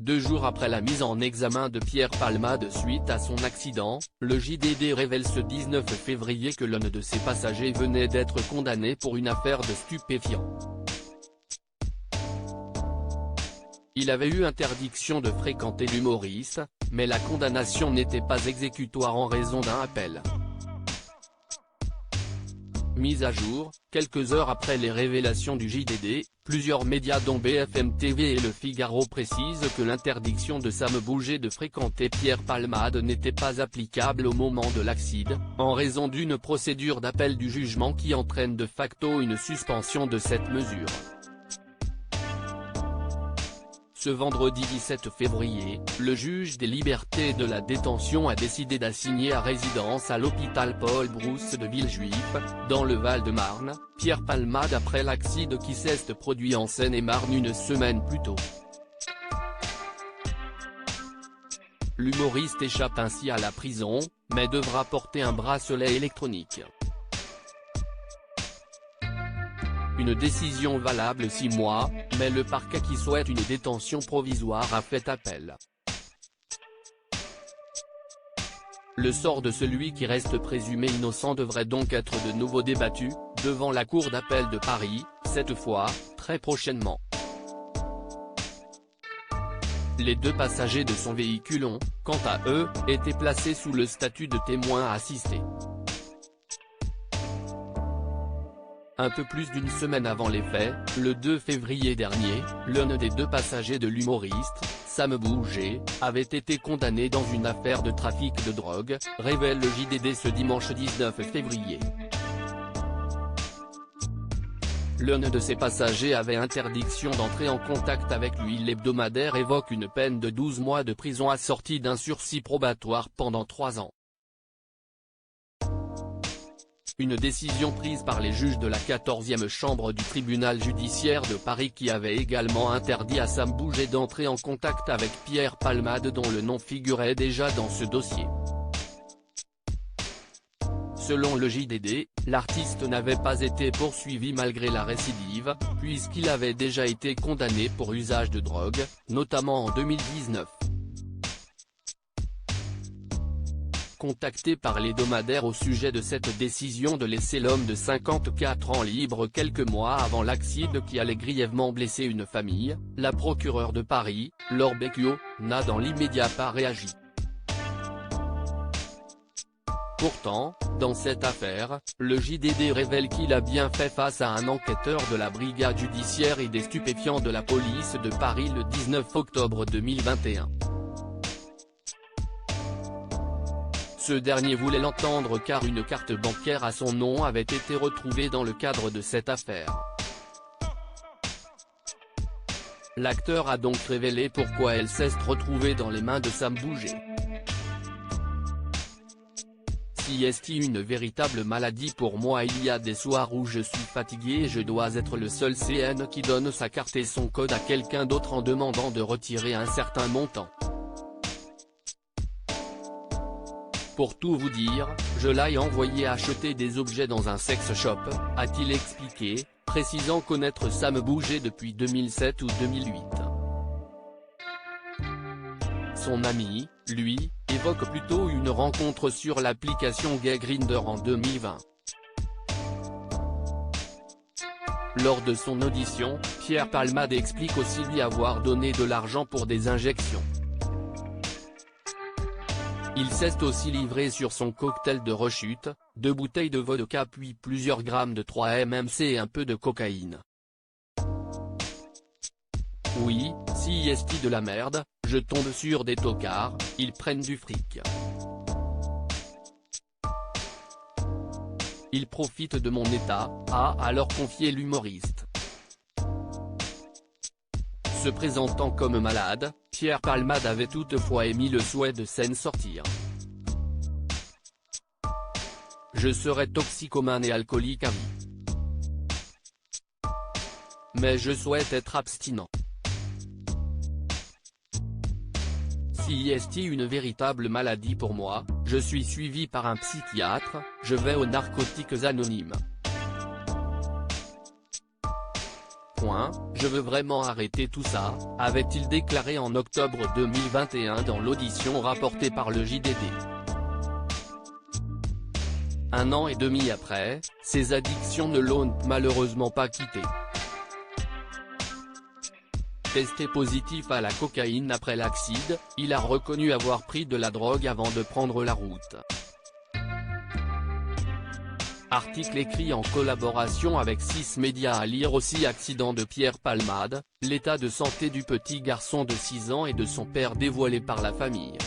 2 jours après la mise en examen de Pierre Palmade suite à son accident, le JDD révèle ce 19 février que l'un de ses passagers venait d'être condamné pour une affaire de stupéfiants. Il avait eu interdiction de fréquenter l'humoriste, mais la condamnation n'était pas exécutoire en raison d'un appel. Mise à jour, quelques heures après les révélations du JDD, plusieurs médias dont BFM TV et Le Figaro précisent que l'interdiction de Sam Bouget de fréquenter Pierre Palmade n'était pas applicable au moment de l'accident, en raison d'une procédure d'appel du jugement qui entraîne de facto une suspension de cette mesure. Ce vendredi 17 février, le juge des libertés et de la détention a décidé d'assigner à résidence à l'hôpital Paul Brousse de Villejuif, dans le Val-de-Marne, Pierre Palmade après l'accident qui s'est produit en Seine-et-Marne une semaine plus tôt. L'humoriste échappe ainsi à la prison, mais devra porter un bracelet électronique. Une décision valable 6 mois, mais le parquet qui souhaite une détention provisoire a fait appel. Le sort de celui qui reste présumé innocent devrait donc être de nouveau débattu, devant la cour d'appel de Paris, cette fois, très prochainement. Les 2 passagers de son véhicule ont, quant à eux, été placés sous le statut de témoins assistés. Un peu plus d'une semaine avant les faits, le 2 février dernier, l'un des 2 passagers de l'humoriste, Sam Bouget, avait été condamné dans une affaire de trafic de drogue, révèle le JDD ce dimanche 19 février. L'un de ses passagers avait interdiction d'entrer en contact avec lui. L'hebdomadaire évoque une peine de 12 mois de prison assortie d'un sursis probatoire pendant 3 ans. Une décision prise par les juges de la 14e chambre du tribunal judiciaire de Paris qui avait également interdit à Sam Bouget d'entrer en contact avec Pierre Palmade dont le nom figurait déjà dans ce dossier. Selon le JDD, l'artiste n'avait pas été poursuivi malgré la récidive, puisqu'il avait déjà été condamné pour usage de drogue, notamment en 2019. Contacté par l'hebdomadaire au sujet de cette décision de laisser l'homme de 54 ans libre quelques mois avant l'accident qui allait grièvement blesser une famille, la procureure de Paris, Laure Becchio, n'a dans l'immédiat pas réagi. Pourtant, dans cette affaire, le JDD révèle qu'il a bien fait face à un enquêteur de la brigade judiciaire et des stupéfiants de la police de Paris le 19 octobre 2021. Ce dernier voulait l'entendre car une carte bancaire à son nom avait été retrouvée dans le cadre de cette affaire. L'acteur a donc révélé pourquoi elle s'est retrouvée dans les mains de Sam Bouget. Si est une véritable maladie pour moi, il y a des soirs où je suis fatigué et je dois être le seul CN qui donne sa carte et son code à quelqu'un d'autre en demandant de retirer un certain montant. Pour tout vous dire, je l'ai envoyé acheter des objets dans un sex shop, a-t-il expliqué, précisant connaître Sam Bouget depuis 2007 ou 2008. Son ami, lui, évoque plutôt une rencontre sur l'application gay Grindr en 2020. Lors de son audition, Pierre Palmade explique aussi lui avoir donné de l'argent pour des injections. Il s'est aussi livré sur son cocktail de rechute, 2 bouteilles de vodka puis plusieurs grammes de 3-MMC et un peu de cocaïne. Oui, si est de la merde, je tombe sur des tocards, ils prennent du fric. Ils profitent de mon état, a alors confié l'humoriste. Se présentant comme malade, Pierre Palmade avait toutefois émis le souhait de s'en sortir. Je serai toxicomane et alcoolique à vie. Mais je souhaite être abstinent. Si est une véritable maladie pour moi, je suis suivi par un psychiatre, je vais aux narcotiques anonymes. Je veux vraiment arrêter tout ça, avait-il déclaré en octobre 2021 dans l'audition rapportée par le JDD. Un an et demi après, ses addictions ne l'ont malheureusement pas quitté. Testé positif à la cocaïne après l'accident, il a reconnu avoir pris de la drogue avant de prendre la route. Article écrit en collaboration avec 6 médias à lire aussi. Accident de Pierre Palmade, l'état de santé du petit garçon de 6 ans et de son père dévoilé par la famille.